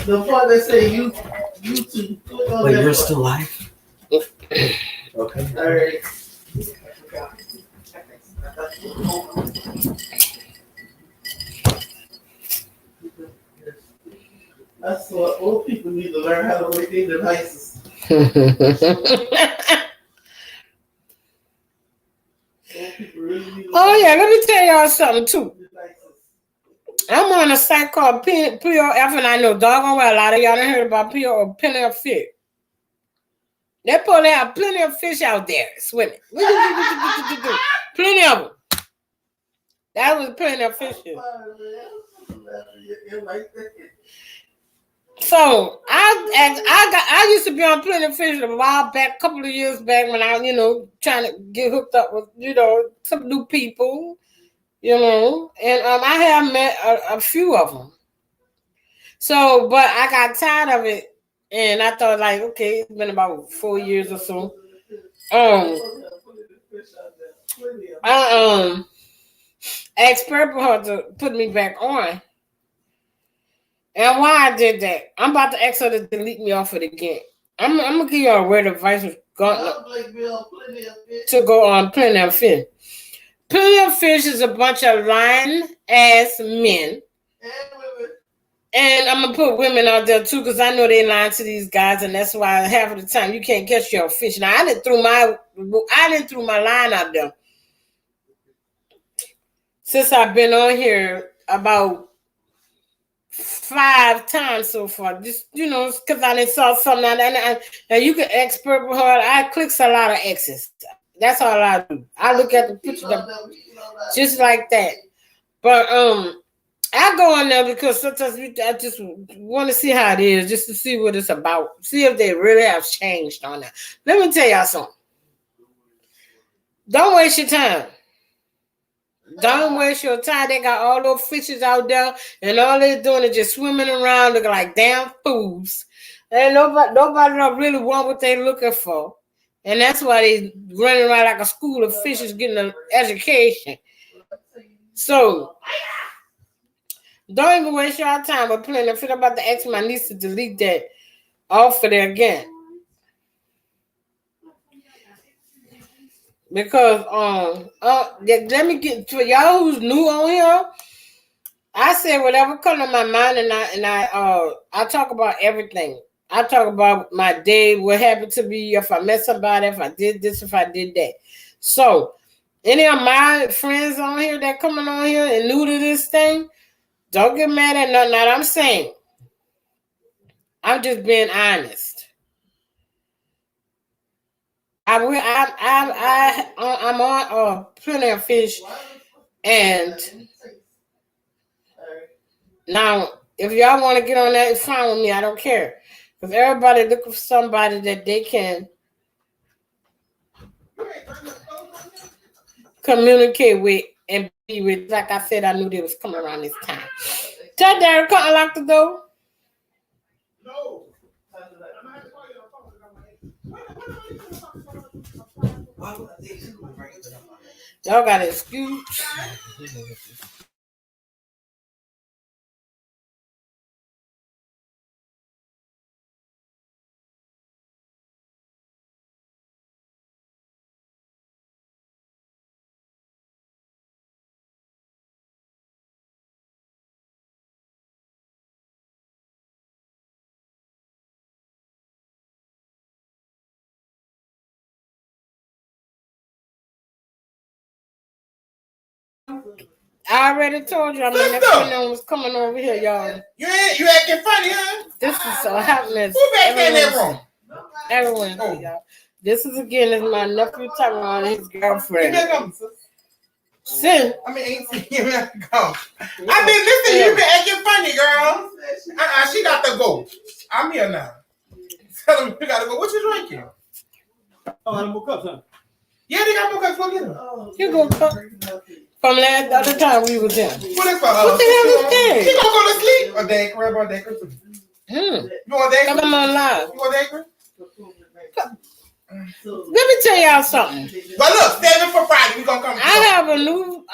The part that say YouTube. Click on Wait, that you're part. still live? Okay. All right. That's what old people need to learn how to work their devices. Old people really need to Oh learn yeah, let me tell y'all something too. devices. I'm on a site called POF, and I know doggone well a lot of y'all done heard about PO or Plenty of Fish. They probably have plenty of fish out there swimming. Plenty of them. That was plenty of fish. So I used to be on Plenty of Fish a while back, a couple of years back when I, trying to get hooked up with, some new people, and I have met a few of them. So, but I got tired of it, and I thought like, okay, it's been about 4 years or so. I asked Purple Heart to put me back on. And why I did that, I'm about to ask her to delete me off it again. I'm gonna give you a word of advice to go on Plenty of Fish. Plenty of Fish is a bunch of lying ass men. And I'm gonna put women out there too, because I know they lying to these guys, and that's why half of the time you can't catch your fish. Now I didn't throw my line out there since I've been on here about 5 times so far. Just because I didn't saw something out there. And you can ask Purple Heart. I clicks a lot of X's. That's all I do. I look at the picture just like that. But I go on there because sometimes I just want to see how it is, just to see what it's about. See if they really have changed on that. Let me tell y'all something. Don't waste your time. Don't waste your time. They got all those fishes out there, and all they're doing is just swimming around looking like damn fools. And nobody don't really want what they're looking for. And that's why they running around like a school of fishes getting an education. So don't even waste your time with Plenty of Fish. I'm about to ask my niece to delete that off of there again. Because let me get for y'all who's new on here. I say whatever comes to my mind, and I talk about everything. I talk about my day, what happened to me, if I met somebody, if I did this, if I did that. So any of my friends on here that coming on here and new to this thing, don't get mad at nothing that I'm saying. I'm just being honest. I'm on Plenty of Fish, and now if y'all want to get on that, it's fine with me. I don't care, because everybody looking for somebody that they can communicate with and be with. Like I said, I knew they was coming around this time. Tell Derek, come unlock the door. No. Y'all got an excuse. I already told you. I mean, that friend was coming over here, y'all. You acting funny, huh? This is so happening. Who back in that room? Everyone, y'all. This is again my nephew Tyrone and his girlfriend. Sin. I mean, ain't seen him go. I've been listening. You been acting funny, girl. She got to go. I'm here now. Tell him you gotta go. What you drinking? Oh, I have more cups, huh? Yeah, they got more cups. Go get them. You go cup. From the other time we was there. What is for? What the hell is that? She gonna go to sleep. A dacre, about dacre too. You want dacre? Come on live. You want dacre? Let me tell y'all something. But look, 7 for Friday. We gonna come. I have a new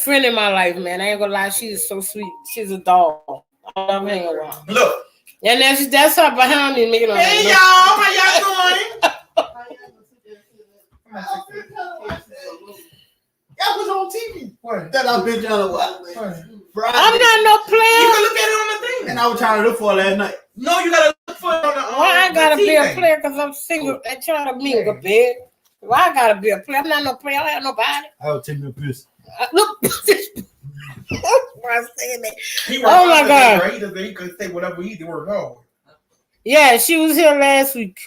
friend in my life, man. I ain't gonna lie, she is so sweet. She's a dog. I love hanging around. Look. And that's her behind me making Hey y'all, how y'all doing? That was on TV. What? That I've been trying to watch. Friday. I'm not no player. You can look at it on the thing. And I was trying to look for it last night. No, you gotta look for it on the. Why I gotta be a player? Because I'm single and trying to mingle, bitch. Why I gotta be a player? I'm not no player. I don't have nobody. I will take me a piss. Look. Why I'm saying that? Oh my God. He could say whatever he did work hard. Yeah, she was here last week.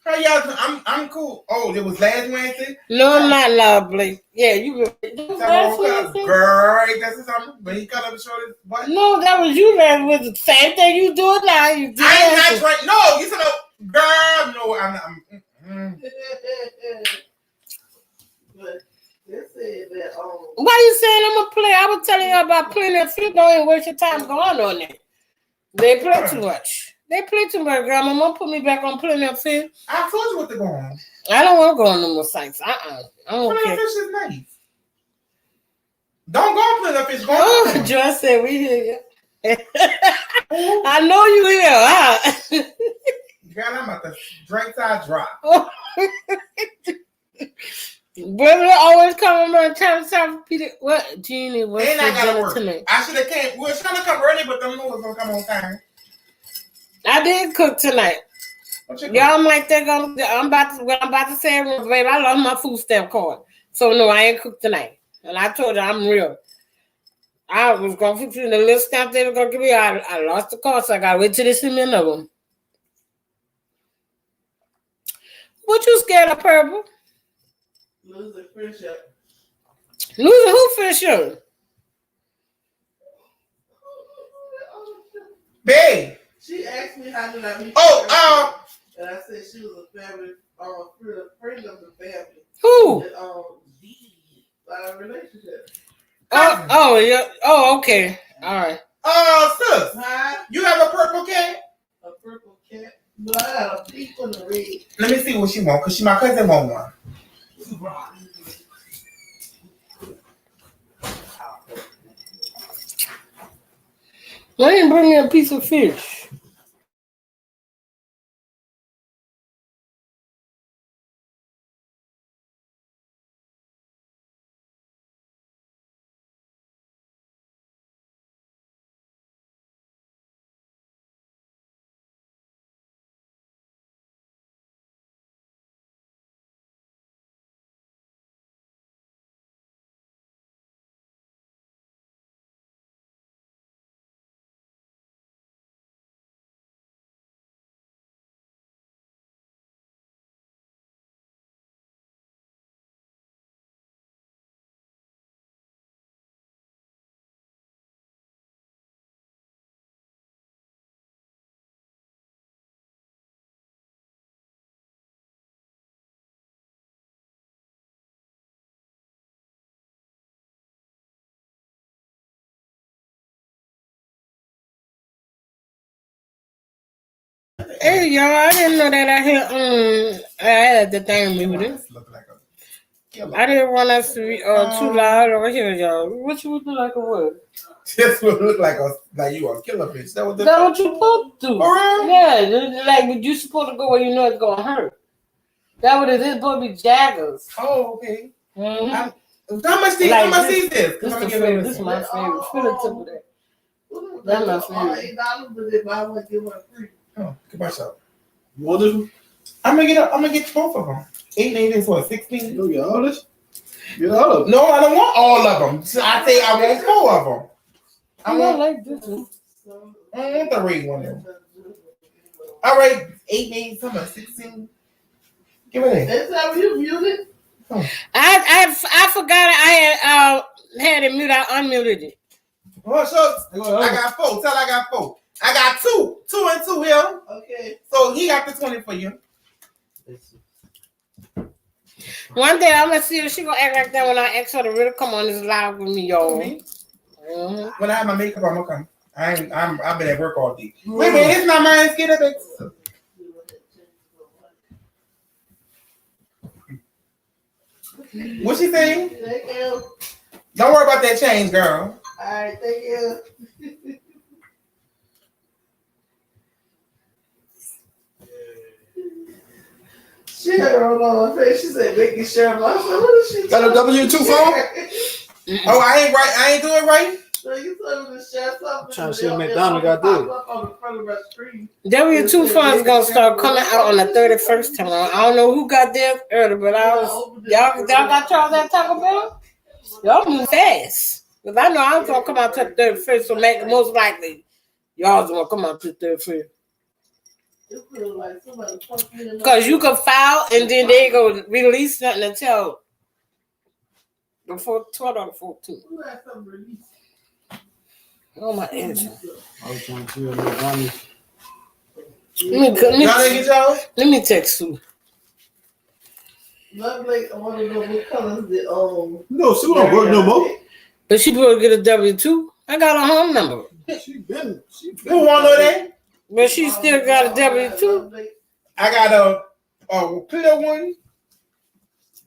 How y'all? I'm cool. Oh, it was last Wednesday. No, I'm not lovely. Yeah, you were. Girl, that's something. But he cut up and showed his butt. No, that was you. That was the same thing you do it now. You did I ain't that. not drink. No, you said no. Girl, no, I'm not. But they said that Why you saying I'm gonna play? I was telling you about playing that field. Don't even waste your time going on there. They play too much. They play too much, girl. My mom put me back on playing that field. I told you what to go on. I don't want to go on no more sites. I don't Playing care. fish is nice. Don't go on playing fish. Go Oh, on. Joy said we hear you. I know you here, huh? Girl, I'm about to drink till I drop. Brother always coming on time, Peter. What, Jeannie? What's And I for gotta dinner work. tonight? I should have came. We were trying to come early, but them was gonna come on time. I did cook tonight. What you Y'all might think I'm about to say, babe, I lost my food stamp card. So no, I ain't cooked tonight. And I told you I'm real. I was gonna fix you the little stamp they were gonna give me. I lost the card, so I gotta wait till they send me another one. What you scared of, Purple? losing friendship. Losing who Fisher? Babe. She asked me how did I meet Oh, her, and I said she was a family, friend of the family. Who? And, relationship. Oh, yeah. Oh, okay. All right. Sis, Huh? you have a purple cat? A purple cat. But I got a pink one and a red. Let me see what she want, cause my cousin want one. Why didn't bring me a piece of fish? Hey, y'all, I didn't know that I had the thing muted. Look like a killer. I didn't want us to be too loud over here, y'all. What you looking like a what? This would look like you a killer bitch. That was Is that what you supposed to do? For real? Yeah, like you supposed to go where you know it's gonna hurt. That what it is, supposed to be jaggers. Oh, okay. Mm-hmm. How much is this? This is my favorite. Feel it to that. That's my favorite. $8, but if I want to give her free. Oh, get myself. You want this one? I'm gonna get both of them. 8 is what, 16? You get all this? Get all of them. No, I don't want all of them. So I say I want 4 of them. I don't like this one. I don't want the red one though. All right, 8 something, 16. Give it in. That's how you muted. I forgot I had it muted. I unmuted it. Oh, so I got 4. Tell I got 4. I got 2. 2 and 2 here. Okay. So he got the 20 for you. One day I'm gonna see if she gonna act like that when I ask her to really come on this live with me, y'all. Mm-hmm. When I have my makeup, I'm gonna come. I've been at work all day. Wait a minute, it's not mine. Get up. What she saying? Thank you. Don't worry about that change, girl. All right, thank you. She had her on her face. She said, making sure. I said, what is she Got a W2 phone? Oh, I ain't right. I ain't doing right. So you told me to share something. Trying to see if McDonald got this. On the front of my screen. W2 funds gonna start coming out on the 31st tomorrow. I don't know who got theirs early, but y'all got y'all at Taco Bell? Y'all move fast. Because I know I'm gonna come out to the 31st, so most likely y'all's gonna come out to the 31st. It feels like somebody punched me in my Because you face. can file and then they go release something until the 12th or the 14th. Who had something released? Oh, my engine. I was trying to tell you, Donnie. Y'all didn't get y'all? Let me text you. Lovely, I want to know what colors the No, she don't work no more. But she supposed to get a W-2. I got her home number. She been. Who want to know that? But she still got a W-2. I got a clear one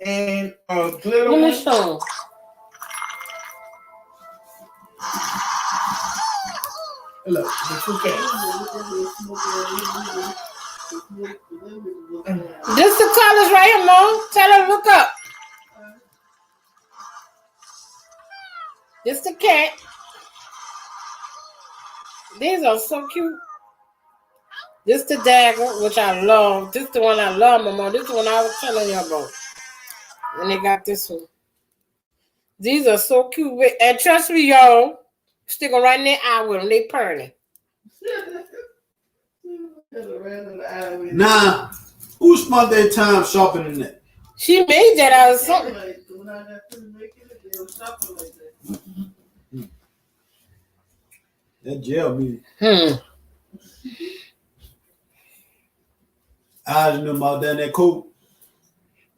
and a glitter Let me one. show 'em. Look, the two cats. This the colors right here, Mom. Tell her to look up. This the cat. These are so cute. This the dagger, which I love. This the one I love, Mama. This the one I was telling you about. When they got this one. These are so cute. And trust me, y'all. Stick them right in their eye with them. They purring. Nah, who spent their time shopping in that? She made that out of something. That gel be. I just know about that in that coat.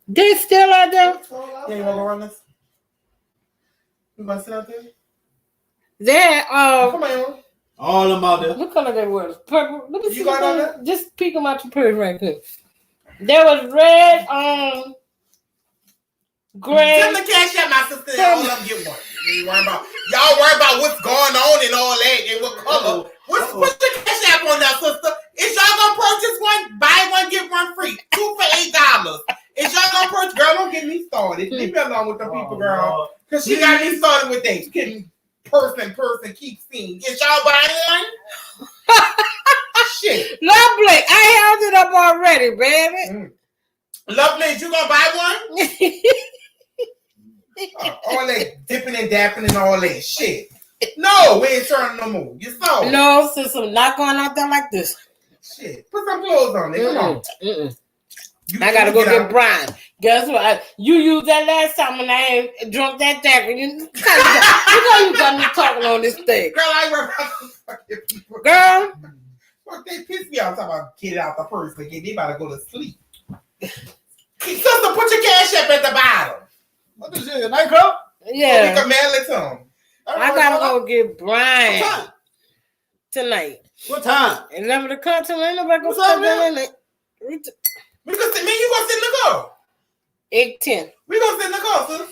They still out there? Yeah, you want to go run this? You want to sit out there? They're Come on. All them out there. what color they was? Purple. Let me see. You got all that? Just peek them out your purse right quick. There was red, gray. Send the cash out, my sister. All of them get one. You worry about y'all worry about what's going on and all that and what color. What's the cash app on that, sister? Is y'all gonna purchase one? Buy one, get one free. 2 for $8. Is y'all gonna purchase? Girl, don't get me started. Leave me alone with the people, girl. Cause she got me started with that. Getting person keep seeing. Is y'all buying one? Shit. Lovely. I held it up already, baby. Lovely, you gonna buy one? All that dipping and dapping and all that shit. No, we ain't turning no more. You saw. No, sis, I'm not going out there like this. Shit. Put some clothes on it. Come on. I gotta go get Brian. Guess what? You used that last time when I ain't drunk that dagger. You know you got me talking on this thing. Girl, I ain't worried about those fucking people. Girl. Fuck, they piss me off talking about get it out the purse again. They about to go to sleep. Sister, put your cash up at the bottom. What is it? A nightclub? Yeah. We can mail it to them. I gotta go get What Brian time? tonight. What time? 11 o'clock tonight. Ain't nobody gonna What's stop up, that man? in it. We gonna sit, man, you gonna sit in the car. 8:10. We gonna sit in the car, sister.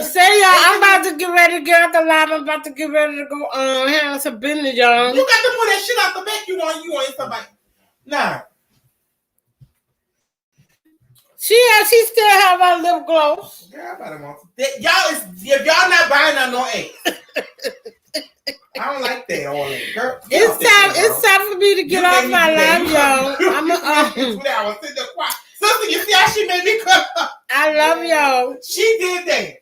Say y'all, I'm about to get ready to get out the live. I'm about to get ready to go handle some business, y'all. You got to pull that shit out the back. You want somebody. Nah. She still have her lip gloss. Girl, I better want if y'all not buying her no eggs. I don't like that all that. Girl, It's time for me to get off my live, y'all. I'm 2 hours sitting there quiet. Sister, you see how she made me cut up? I love y'all. She did that.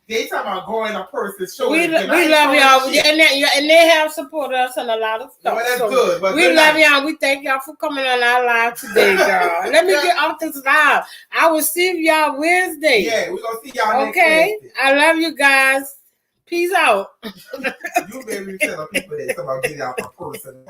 They talking about going a person show. We love y'all, and they have supported us in a lot of stuff. Well, that's so good. But we love y'all. We thank y'all for coming on our live today, girl. Let me get off this live. I will see y'all Wednesday. Yeah, we're gonna see y'all okay. next Wednesday. I love you guys. Peace out. You baby tell the people that about getting out the person.